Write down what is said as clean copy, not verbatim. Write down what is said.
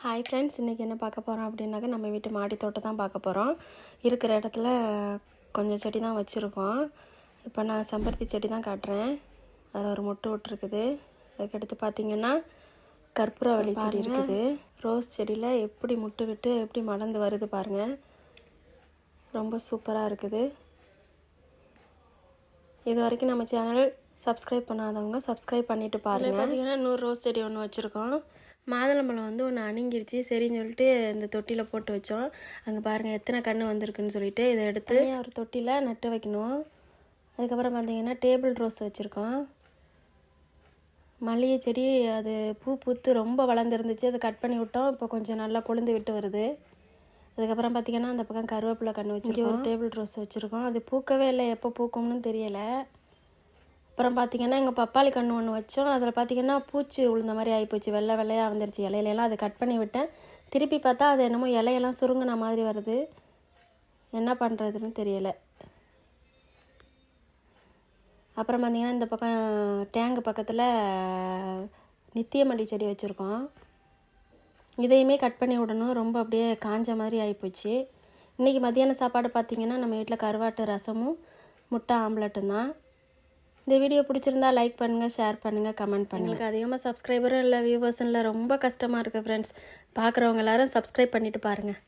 Hi friends, இன்றைக்கி என்ன பார்க்க போகிறோம் அப்படின்னாக்கா நம்ம வீட்டு மாடி தோட்டம் தான் பார்க்க போகிறோம். இருக்கிற இடத்துல கொஞ்சம் செடி தான் வச்சுருக்கோம். இப்போ நான் செம்பருத்தி செடி தான் காட்டுறேன். அதில் ஒரு மொட்டு விட்டுருக்குது. அதுக்கடுத்து பார்த்திங்கன்னா கற்பூரவள்ளி செடி இருக்குது. ரோஸ் செடியில் எப்படி முட்டு விட்டு எப்படி மலர்ந்து வருது பாருங்கள், ரொம்ப சூப்பராக இருக்குது. இது வரைக்கும் நம்ம சேனல் சப்ஸ்கிரைப் பண்ணாதவங்க சப்ஸ்கிரைப் பண்ணிவிட்டு பாருங்கள். பார்த்திங்கன்னா இன்னொரு ரோஸ் செடி ஒன்று வச்சுருக்கோம். மாதுளம்பழம் வந்து ஒன்று அணுங்கிருச்சு, சரின்னு சொல்லிட்டு இந்த தொட்டியில் போட்டு வச்சோம். அங்கே பாருங்கள் எத்தனை கன்று வந்திருக்குன்னு சொல்லிட்டு இதை எடுத்து ஒரு தொட்டியில் நட்டு வைக்கணும். அதுக்கப்புறம் பார்த்திங்கன்னா டேபிள் ரோஸ் வச்சுருக்கோம். மல்லிகை செடி அது பூத்து ரொம்ப வளர்ந்துருந்துச்சு, அதை கட் பண்ணி விட்டோம். இப்போ கொஞ்சம் நல்லா கொழுந்து விட்டு வருது. அதுக்கப்புறம் பார்த்திங்கன்னா அந்த பக்கம் கருவேப்பிலை கன்று வச்சுருக்கோம். ஒரு டேபிள் ரோஸ் வச்சுருக்கோம். அது பூக்கவே இல்லை, எப்போ பூக்கும்னு தெரியலை. அப்புறம் பார்த்திங்கன்னா எங்கள் பப்பாளி கன்று ஒன்று வச்சோம். அதில் பார்த்திங்கன்னா பூச்சி விழுந்த மாதிரி ஆகிப்போச்சு, வெள்ளை வெள்ளையாக வந்துருச்சு இலையிலலாம். அதை கட் பண்ணி விட்டேன். திருப்பி பார்த்தா அது என்னமோ இலையெல்லாம் சுருங்கின மாதிரி வருது, என்ன பண்ணுறதுன்னு தெரியலை. அப்புறம் பார்த்திங்கன்னா இந்த பக்கம் டேங்கு பக்கத்தில் நித்தியமல்லி செடி வச்சுருக்கோம். இதையுமே கட் பண்ணி விடணும், ரொம்ப அப்படியே காஞ்ச மாதிரி ஆகிப்போச்சு. இன்றைக்கி மத்தியான சாப்பாடு பார்த்திங்கன்னா நம்ம வீட்டில் கருவாட்டு ரசமும் முட்டை ஆம்லெட்டும் தான். இந்த வீடியோ பிடிச்சிருந்தா லைக் பண்ணுங்கள், ஷேர் பண்ணுங்கள், கமெண்ட் பண்ணுங்கள். எனக்கு அதிகமாக சப்ஸ்கிரைபரும் இல்லை, வியூவர்ஸும் இல்லை, ரொம்ப கஷ்டமாக இருக்குது ஃப்ரெண்ட்ஸ். பார்க்குறவங்க எல்லோரும் சப்ஸ்கிரைப் பண்ணிவிட்டு பாருங்கள்.